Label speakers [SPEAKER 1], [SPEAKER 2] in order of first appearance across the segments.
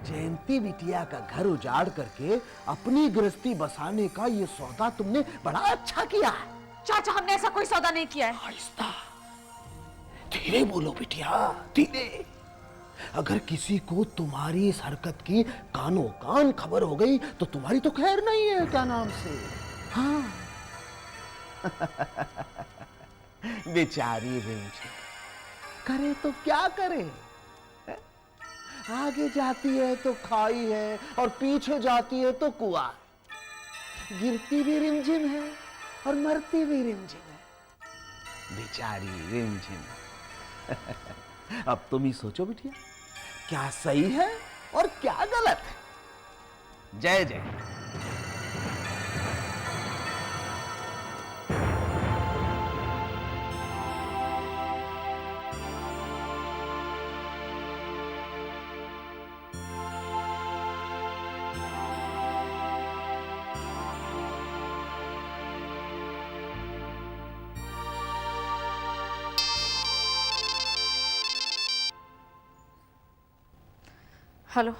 [SPEAKER 1] जयंती बिटिया का घर उजाड़ करके अपनी गृहस्थी बसाने का ये सौदा तुमने बड़ा अच्छा किया है।
[SPEAKER 2] चाचा, हमने ऐसा कोई सौदा नहीं किया है।
[SPEAKER 1] आहिस्ता, धीरे बोलो बिटिया, धीरे। अगर किसी को तुम्हारी इस हरकत की कानों कान खबर हो गई तो तुम्हारी तो खैर नहीं है, क्या नाम से। हाँ। बेचारी रिमझिम करे तो क्या करे, आगे जाती है तो खाई है और पीछे जाती है तो कुआं। गिरती भी रिमझिम है और मरती भी रिमझिम है, बेचारी रिमझिम। अब तुम ही सोचो बिटिया, क्या सही है और क्या गलत है। जय जय।
[SPEAKER 2] हेलो।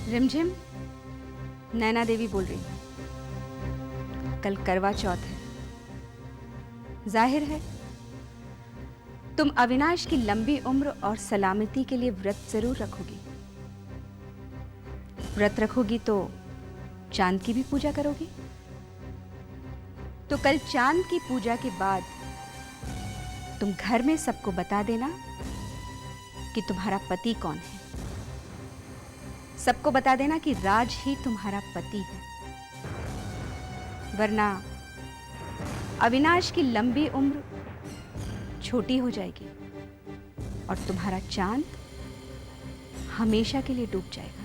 [SPEAKER 3] रिमझिम, नैना देवी बोल रही हूं। कल करवा चौथ है। जाहिर है तुम अविनाश की लंबी उम्र और सलामती के लिए व्रत जरूर रखोगी। व्रत रखोगी तो चांद की भी पूजा करोगी। तो कल चांद की पूजा के बाद तुम घर में सबको बता देना कि तुम्हारा पति कौन है। सबको बता देना कि राज ही तुम्हारा पति है, वरना अविनाश की लंबी उम्र छोटी हो जाएगी और तुम्हारा चांद हमेशा के लिए डूब जाएगा।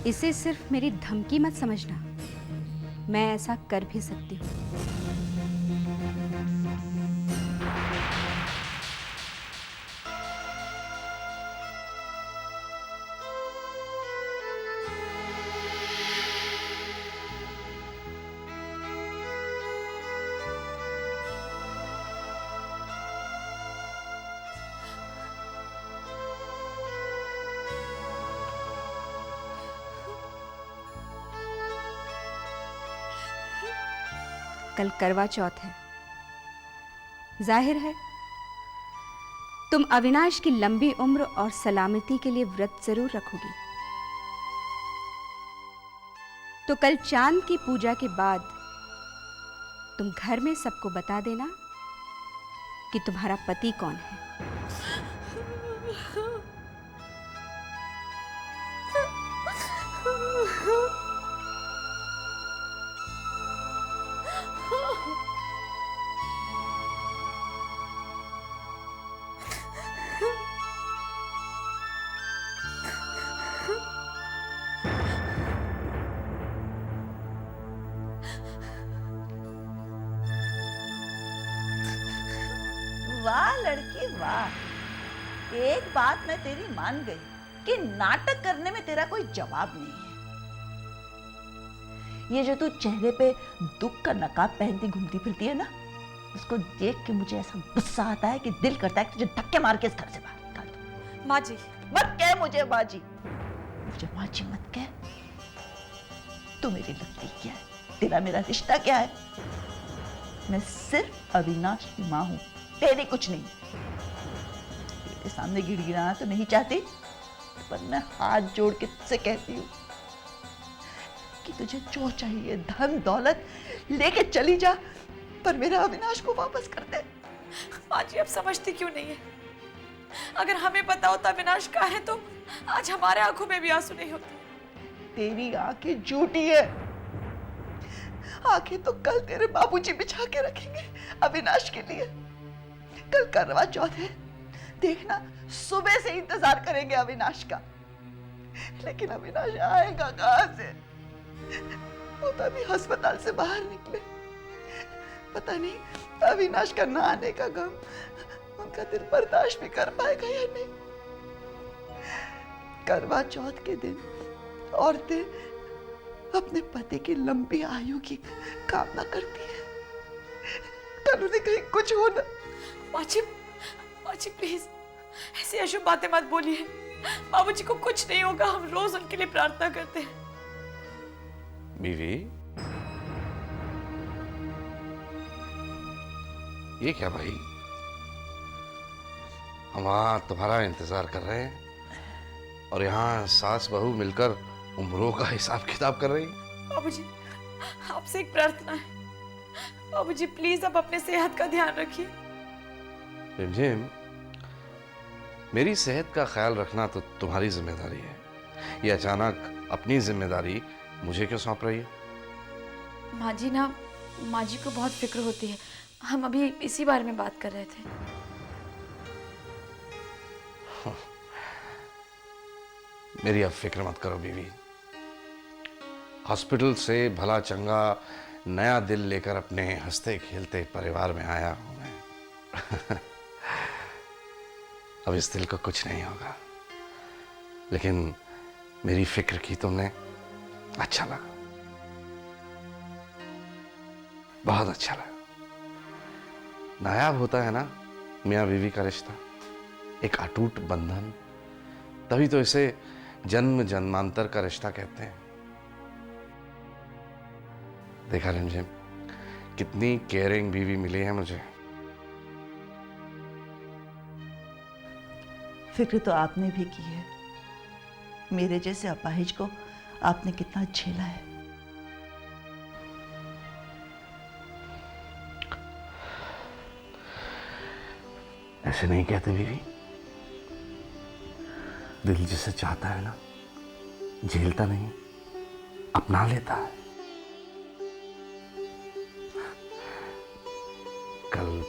[SPEAKER 3] इसे सिर्फ मेरी धमकी मत समझना, मैं ऐसा कर भी सकती हूँ। कल करवा चौथ है। जाहिर है तुम अविनाश की लंबी उम्र और सलामती के लिए व्रत जरूर रखोगी। तो कल चांद की पूजा के बाद तुम घर में सबको बता देना कि तुम्हारा पति कौन है।
[SPEAKER 4] वाह लड़की वाह, एक बात मैं तेरी मान गई कि नाटक करने में तेरा कोई जवाब नहीं है। ये जो तू चेहरे पे दुख का नकाब पहनती घूमती फिरती है ना, उसको देख के मुझे ऐसा गुस्सा आता है कि दिल करता है कि तुझे धक्के मार के इस घर से बाहर निकाल दूं।
[SPEAKER 2] माँ जी
[SPEAKER 4] मत कह मुझे बाजी, मुझे माँ जी मत कह। तू मेरी लड़की क्या है, तेरा मेरा रिश्ता क्या है? मैं सिर्फ अविनाश की माँ हूं, तेरी कुछ नहीं। तेरे सामने गिड़गिड़ाना तो नहीं चाहती, पर मैं हाथ जोड़ के तुझसे कहती हूँ कि तुझे जो चाहिए धन दौलत लेके चली जा, पर मेरा अविनाश को वापस कर दे।
[SPEAKER 2] माँ जी, अब समझती क्यों नहीं है? अगर हमें पता होता अविनाश कहाँ है तो आज हमारे आंखों में भी आंसू नहीं होते।
[SPEAKER 4] तेरी आंखें झूठी है। आंखें तो कल तेरे बाबूजी बिछा के रखेंगे अविनाश के लिए। कल करवा चौथ है, देखना सुबह से इंतजार करेंगे अविनाश का। लेकिन अविनाश आएगा कहां से? वो तो अभी अस्पताल से बाहर निकले। पता नहीं अविनाश का ना आने का गम उनका दिल बर्दाश्त भी कर पाएगा या नहीं। करवा चौथ के दिन औरतें अपने पति की लंबी आयु की कामना करती है। कल उन्हें कहीं कुछ हो ना।
[SPEAKER 2] माची, माची प्लीज ऐसी अशुभ बातें मत बोलिए। बाबूजी को कुछ नहीं होगा, हम रोज उनके लिए प्रार्थना करते हैं।
[SPEAKER 5] बीवी, ये क्या भाई? हम वहां तुम्हारा इंतजार कर रहे हैं और यहाँ सास बहू मिलकर उम्रों का हिसाब किताब कर रही।
[SPEAKER 2] बाबूजी, आपसे एक प्रार्थना है। बाबूजी प्लीज आप अपने सेहत का ध्यान रखिए।
[SPEAKER 5] रिमझिम, मेरी सेहत का ख्याल रखना तो तुम्हारी जिम्मेदारी है। ये अचानक अपनी जिम्मेदारी मुझे क्यों सौंप रही है?
[SPEAKER 2] माँ जी ना, माँ जी को बहुत फिक्र होती है। हम अभी इसी बारे में बात कर रहे थे।
[SPEAKER 5] मेरी अब फिक्र मत करो बीवी। हॉस्पिटल से भला चंगा नया दिल लेकर अपने हंसते खेलते परिवार में आया हूं मैं। अब इस दिल को कुछ नहीं होगा, लेकिन मेरी फिक्र की तुमने, अच्छा लगा, बहुत अच्छा लगा। नायाब होता है ना मियाँ बीवी का रिश्ता, एक अटूट बंधन, तभी तो इसे जन्म जन्मांतर का रिश्ता कहते हैं। देखा रिमझिम, कितनी केयरिंग बीवी मिली है मुझे।
[SPEAKER 4] फिक्र तो आपने भी की है। मेरे जैसे अपाहिज को आपने कितना झेला है।
[SPEAKER 5] ऐसे नहीं कहते बीवी। दिल जिसे चाहता है ना, झेलता नहीं, अपना लेता है। कल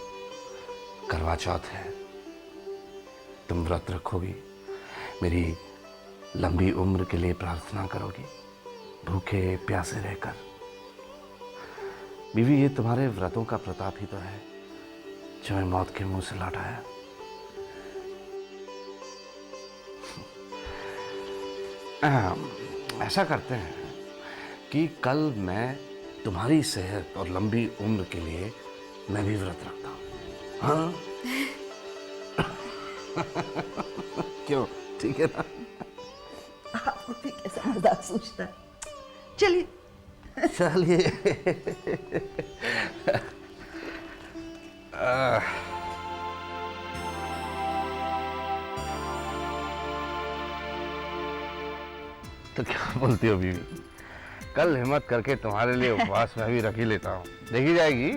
[SPEAKER 5] करवा चौथ है, तुम व्रत रखोगी, मेरी लंबी उम्र के लिए प्रार्थना करोगी, भूखे प्यासे रहकर। बीवी, ये तुम्हारे व्रतों का प्रताप ही तो है जो मैं मौत के मुंह से लौटाया। ऐसा करते हैं कि कल मैं तुम्हारी सेहत और लंबी उम्र के लिए मैं भी व्रत रखता हूं। हाँ? क्यों, ठीक है ना?
[SPEAKER 4] आपको भी कैसा मजाक सोचता है। चलिए
[SPEAKER 5] चलिए। तो क्या बोलती हो बीवी? कल हिम्मत करके तुम्हारे लिए उपवास मैं भी रख ही लेता हूँ, देखी जाएगी।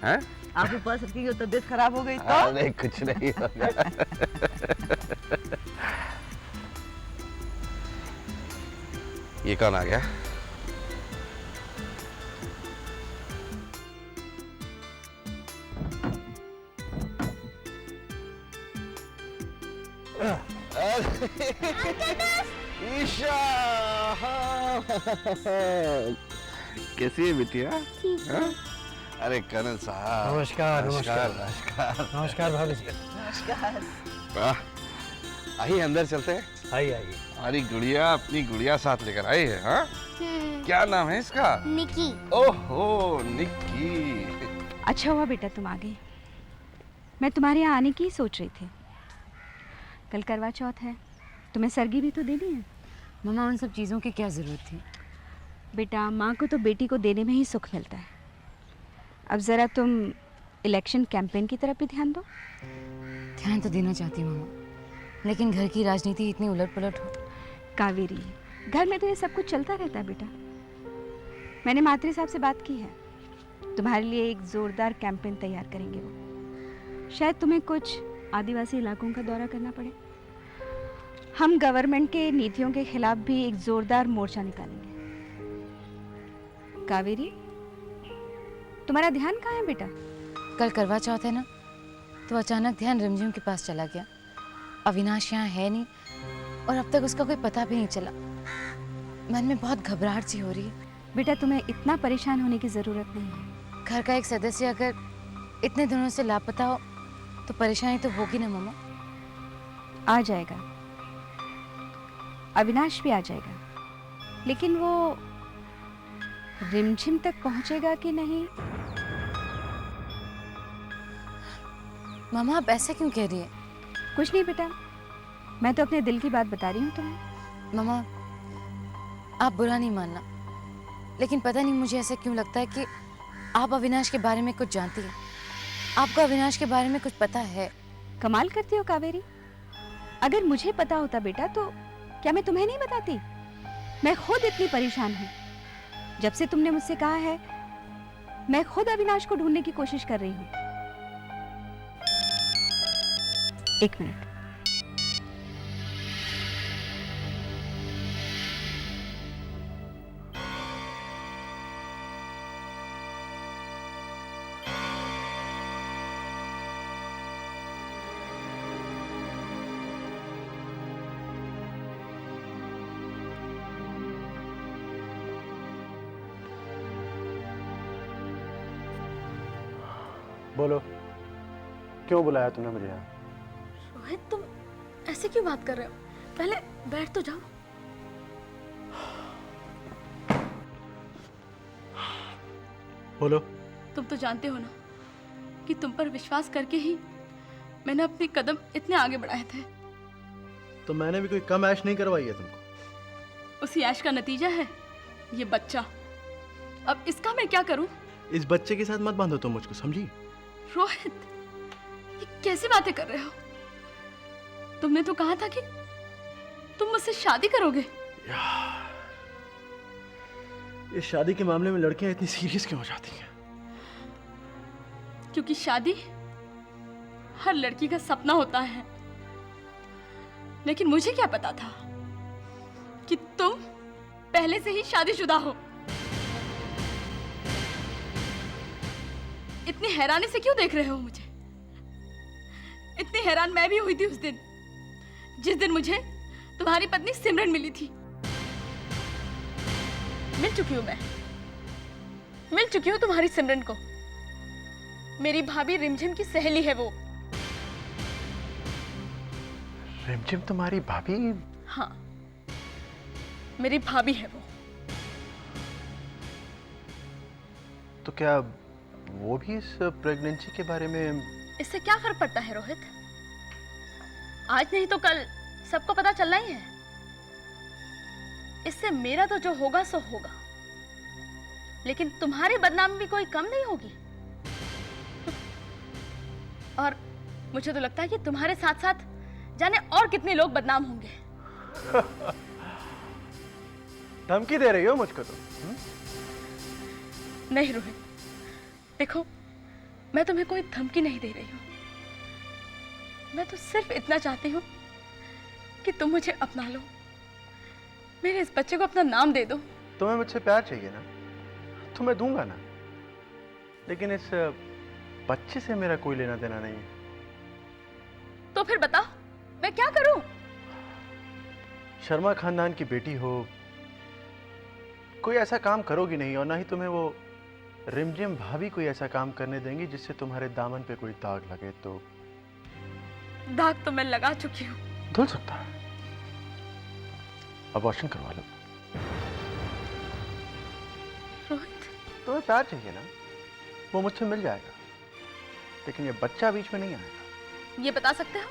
[SPEAKER 5] हैं?
[SPEAKER 4] आप उपवास रखिए, तबीयत खराब हो गई तो?
[SPEAKER 5] अरे कुछ नहीं होगा। ये कौन आ गया? ईशा, कैसी है बिटिया? हाँ? अरे कनल साहब,
[SPEAKER 6] नमस्कार
[SPEAKER 5] नमस्कार, नमस्कार।
[SPEAKER 6] नमस्कार भाभी जी।
[SPEAKER 4] नमस्कार।
[SPEAKER 5] वाह, आइए अंदर चलते हैं।
[SPEAKER 6] आइए आइए।
[SPEAKER 5] हमारी गुड़िया अपनी गुड़िया साथ लेकर आई है। हाँ, क्या नाम है इसका?
[SPEAKER 7] निकी।
[SPEAKER 5] ओहो, निक्की।
[SPEAKER 3] अच्छा हुआ बेटा तुम आ गए। मैं तुम्हारे यहाँ आने की ही सोच रही थी। कल करवा चौथ है, तुम्हें सरगी भी तो देनी है।
[SPEAKER 7] मम्मा, उन सब चीज़ों की क्या ज़रूरत थी?
[SPEAKER 3] बेटा, माँ को तो बेटी को देने में ही सुख मिलता है। अब ज़रा तुम इलेक्शन कैंपेन की तरफ भी ध्यान दो।
[SPEAKER 7] ध्यान तो देना चाहती हूँ मम्मा, लेकिन घर की राजनीति इतनी उलट पुलट हो।
[SPEAKER 3] कावेरी, घर में तो ये सब कुछ चलता रहता है बेटा। मैंने मात्री साहब से बात की है, तुम्हारे लिए एक ज़ोरदार कैंपेन तैयार करेंगे वो। शायद तुम्हें कुछ आदिवासी इलाकों का दौरा करना पड़े। हम गवर्नमेंट के नीतियों के खिलाफ भी एक ज़ोरदार मोर्चा निकालेंगे। कावेरी, तुम्हारा ध्यान कहाँ है बेटा?
[SPEAKER 7] कल करवा चौथ है ना, तो अचानक ध्यान रिमझिम के पास चला गया। अविनाश यहाँ है नहीं और अब तक उसका कोई पता भी नहीं चला। मन में बहुत घबराहट सी हो रही है।
[SPEAKER 3] बेटा, तुम्हें इतना परेशान होने की ज़रूरत नहीं है।
[SPEAKER 7] घर का एक सदस्य अगर इतने दिनों से लापता हो तो परेशानी तो होगी ना मम्मा।
[SPEAKER 3] आ जाएगा, अविनाश भी आ जाएगा, लेकिन वो रिमझिम तक पहुंचेगा कि नहीं
[SPEAKER 7] मामा आप ऐसा क्यों कह रही है?
[SPEAKER 3] कुछ नहीं बेटा, मैं तो अपने दिल की बात बता रही हूँ तुम्हें।
[SPEAKER 7] मामा आप बुरा नहीं मानना, लेकिन पता नहीं मुझे ऐसा क्यों लगता है कि आप अविनाश के बारे में कुछ जानती हैं। आपको अविनाश के बारे में कुछ पता है।
[SPEAKER 3] कमाल करती हो कावेरी, अगर मुझे पता होता बेटा तो क्या मैं तुम्हें नहीं बताती? मैं खुद इतनी परेशान हूँ। जब से तुमने मुझसे कहा है, मैं खुद अविनाश को ढूंढने की कोशिश कर रही हूँ। एक मिनट।
[SPEAKER 6] बोलो, क्यों बुलाया तूने मुझे यहाँ?
[SPEAKER 2] रोहित तुम ऐसे क्यों बात कर रहे हो? पहले बैठ तो जाओ।
[SPEAKER 6] बोलो।
[SPEAKER 8] तुम तो जानते हो ना कि तुम पर विश्वास करके ही मैंने अपने कदम इतने आगे बढ़ाए थे।
[SPEAKER 6] तो मैंने भी कोई कम ऐश नहीं करवाई है तुमको।
[SPEAKER 8] उसी ऐश का नतीजा है ये बच्चा। अब इसका मैं क्या करूं?
[SPEAKER 6] इस बच्चे के साथ मत बांधो तुम मुझको, समझी?
[SPEAKER 8] रोहित, ये कैसी बातें कर रहे हो? तुमने तो कहा था कि तुम मुझसे शादी करोगे।
[SPEAKER 6] इस शादी के मामले में लड़कियां इतनी सीरियस क्यों हो जाती हैं?
[SPEAKER 8] क्योंकि शादी हर लड़की का सपना होता है। लेकिन मुझे क्या पता था कि तुम पहले से ही शादीशुदा हो। इतनी हैरानी से क्यों देख रहे हो मुझे? इतनी हैरान मैं भी हुई थी उस दिन, जिस दिन मुझे तुम्हारी पत्नी सिमरन मिली थी। मिल चुकी हूं मैं, मिल चुकी हूं तुम्हारी सिमरन को। मेरी भाभी रिमझिम की सहेली है वो।
[SPEAKER 6] रिमझिम तुम्हारी भाभी?
[SPEAKER 8] हाँ, मेरी भाभी है वो।
[SPEAKER 6] तो क्या वो भी इस प्रेगनेंसी के बारे में?
[SPEAKER 8] इससे क्या फर्क पड़ता है रोहित? आज नहीं तो कल सबको पता चलना ही है। इससे मेरा तो जो होगा सो होगा, लेकिन तुम्हारी बदनामी भी कोई कम नहीं होगी। और मुझे तो लगता है कि तुम्हारे साथ साथ जाने और कितने लोग बदनाम होंगे।
[SPEAKER 6] धमकी दे रही हो मुझको तुम?
[SPEAKER 8] नहीं रोहित, देखो मैं तुम्हें कोई धमकी नहीं दे रही हूं। मैं तो सिर्फ इतना चाहती हूं कि तुम मुझे अपना लो, मेरे इस बच्चे को अपना नाम दे दो।
[SPEAKER 6] तुम्हें मुझसे प्यार चाहिए ना, तो मैं दूंगा ना, लेकिन इस बच्चे से मेरा कोई लेना देना नहीं है।
[SPEAKER 8] तो फिर बताओ मैं क्या करूं?
[SPEAKER 6] शर्मा खानदान की बेटी हो, कोई ऐसा काम करोगी नहीं, और ना ही तुम्हें वो रिमझिम भाभी कोई ऐसा काम करने देंगी जिससे तुम्हारे दामन पे कोई दाग लगे। तो
[SPEAKER 8] दाग तो मैं लगा चुकी हूँ।
[SPEAKER 6] धुल सकता है, अबॉर्शन करवा लो।
[SPEAKER 8] रोहित,
[SPEAKER 6] तुम्हें प्यार चाहिए ना, वो मुझसे मिल जाएगा, लेकिन ये बच्चा बीच में नहीं आएगा।
[SPEAKER 8] ये बता सकते हो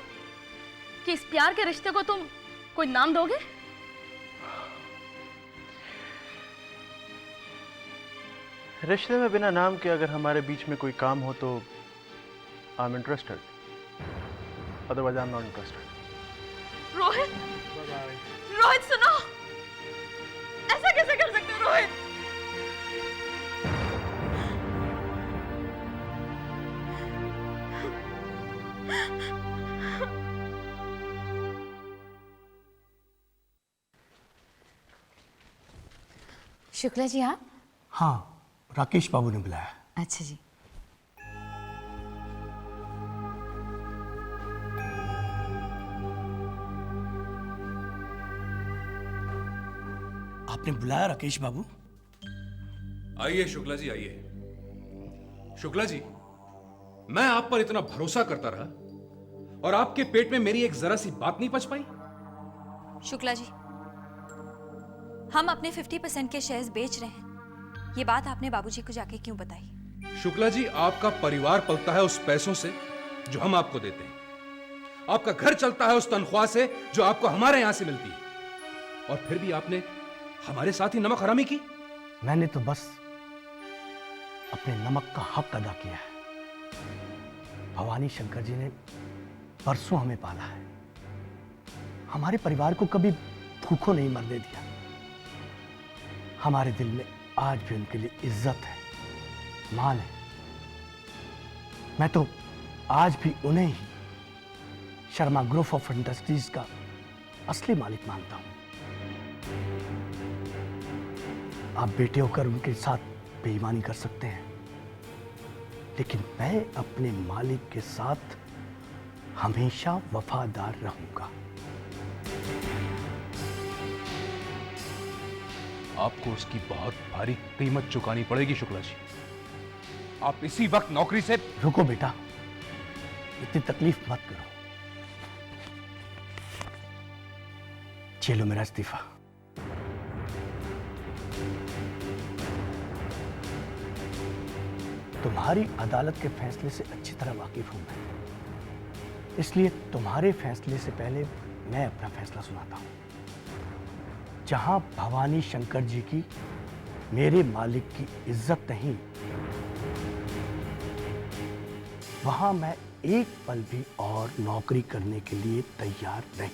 [SPEAKER 8] कि इस प्यार के रिश्ते को तुम कोई नाम दोगे?
[SPEAKER 6] रिश्ते में बिना नाम के अगर हमारे बीच में कोई काम हो तो I am interested, otherwise I am not interested.
[SPEAKER 8] Rohit, Rohit सुनो, ऐसा कैसे कर सकते हो रोहित?
[SPEAKER 7] शुक्ला जी आप?
[SPEAKER 9] हाँ, राकेश बाबू ने बुलाया।
[SPEAKER 7] अच्छा जी।
[SPEAKER 9] आपने बुलाया राकेश बाबू?
[SPEAKER 10] आइए शुक्ला जी आइए। शुक्ला जी, मैं आप पर इतना भरोसा करता रहा और आपके पेट में मेरी एक जरा सी बात नहीं पच पाई।
[SPEAKER 11] शुक्ला जी, हम अपने 50% के शेयर्स बेच रहे हैं। ये बात आपने बाबूजी को जाके क्यों बताई?
[SPEAKER 10] शुक्ला जी, आपका परिवार पलता है उस पैसों से जो हम आपको देते हैं। आपका घर चलता है उस तनख्वाह से जो आपको हमारे यहां से मिलती है, और फिर भी आपने हमारे साथ ही नमक हरामी की।
[SPEAKER 9] मैंने तो बस अपने नमक का हक अदा किया है। भवानी शंकर जी ने बरसों हमें पाला है, हमारे परिवार को कभी भूखों नहीं मरने दिया। हमारे दिल में आज भी उनके लिए इज्जत है, मान है। मैं तो आज भी उन्हें ही शर्मा ग्रुप ऑफ इंडस्ट्रीज का असली मालिक मानता हूं। आप बेटे होकर उनके साथ बेईमानी कर सकते हैं, लेकिन मैं अपने मालिक के साथ हमेशा वफादार रहूंगा।
[SPEAKER 10] आपको उसकी बहुत भारी कीमत चुकानी पड़ेगी शुक्ला जी। आप इसी वक्त नौकरी से
[SPEAKER 9] रुको बेटा, इतनी तकलीफ मत करो। चलो मेरा इस्तीफा। तुम्हारी अदालत के फैसले से अच्छी तरह वाकिफ हूं मैं, इसलिए तुम्हारे फैसले से पहले मैं अपना फैसला सुनाता हूं। जहां भवानी शंकर जी की, मेरे मालिक की इज्जत नहीं, वहां मैं एक पल भी और नौकरी करने के लिए तैयार नहीं।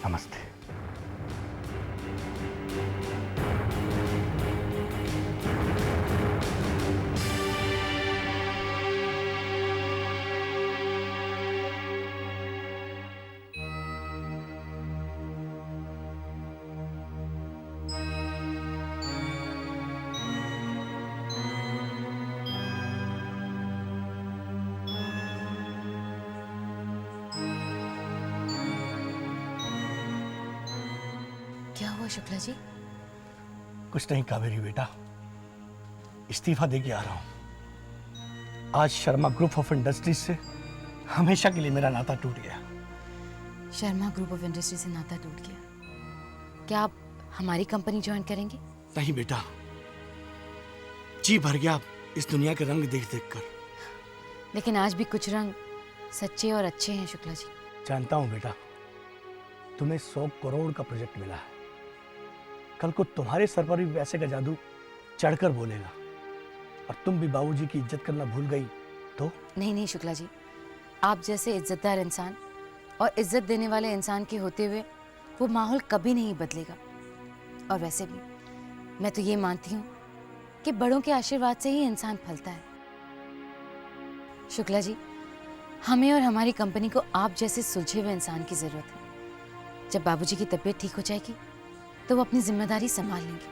[SPEAKER 9] नमस्ते।
[SPEAKER 7] क्या हुआ शुक्ला जी?
[SPEAKER 9] कुछ नहीं कावेरी बेटा, इस्तीफा देके आ रहा हूं। आज शर्मा ग्रुप ऑफ इंडस्ट्रीज से हमेशा के लिए मेरा नाता टूट गया।
[SPEAKER 7] शर्मा ग्रुप ऑफ इंडस्ट्री से नाता टूट गया? क्या आप हमारी कंपनी ज्वाइन करेंगे?
[SPEAKER 9] नहीं बेटा, जी भर गया इस दुनिया के रंग देख देख कर।
[SPEAKER 7] लेकिन आज भी कुछ रंग सच्चे और अच्छे हैं शुक्ला जी।
[SPEAKER 9] जानता हूं बेटा, तुम्हें 100 करोड़ का प्रोजेक्ट मिला है। कल को तुम्हारे सर पर भी पैसे का जादू चढ़कर बोलेगा और तुम भी बाबूजी की इज्जत करना भूल गई तो?
[SPEAKER 7] नहीं नहीं शुक्ला जी, आप जैसे इज्जतदार इंसान और इज्जत देने वाले इंसान के होते हुए वो माहौल कभी नहीं बदलेगा। और वैसे भी मैं तो ये मानती हूँ कि बड़ों के आशीर्वाद से ही इंसान फलता है। शुक्ला जी, हमें और हमारी कंपनी को आप जैसे सुलझे हुए इंसान की जरूरत है। जब बाबूजी की तबीयत ठीक हो जाएगी तो वो अपनी जिम्मेदारी संभाल लेंगे,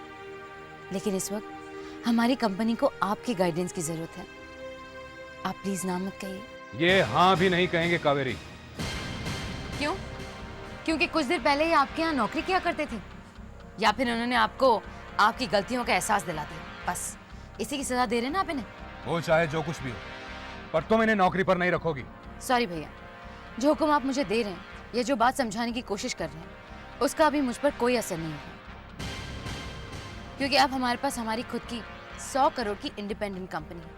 [SPEAKER 7] लेकिन इस वक्त हमारी कंपनी को आपकी गाइडेंस की जरूरत है। आप प्लीज ना मत कहिए।
[SPEAKER 10] ये हाँ भी नहीं कहेंगे कावेरी।
[SPEAKER 7] क्यों? क्योंकि कुछ देर पहले ही आपके यहाँ नौकरी किया करते थे, या फिर उन्होंने आपको आपकी गलतियों का एहसास दिला दिया? बस इसी की सजा दे रहे हैं ना आप इन्हें।
[SPEAKER 10] वो चाहे जो कुछ भी हो, पर तुम इन्हें नौकरी पर नहीं रखोगी।
[SPEAKER 7] सॉरी भैया, जो हुक्म आप मुझे दे रहे हैं या जो बात समझाने की कोशिश कर रहे हैं उसका अभी मुझ पर कोई असर नहीं है, क्योंकि अब हमारे पास हमारी खुद की 100 करोड़ की इंडिपेंडेंट कंपनी है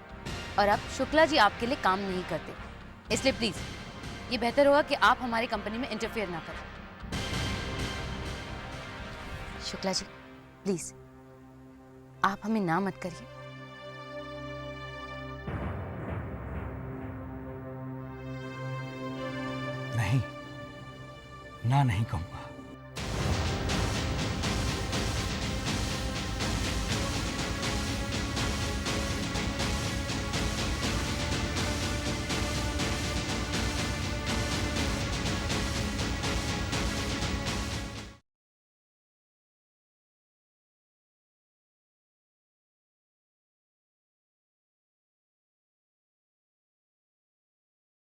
[SPEAKER 7] और अब शुक्ला जी आपके लिए काम नहीं करते। इसलिए प्लीज ये बेहतर होगा कि आप हमारी कंपनी में इंटरफेयर ना करें। शुक्ला जी प्लीज आप हमें ना मत करिए।
[SPEAKER 9] नहीं, ना नहीं कहूंगा।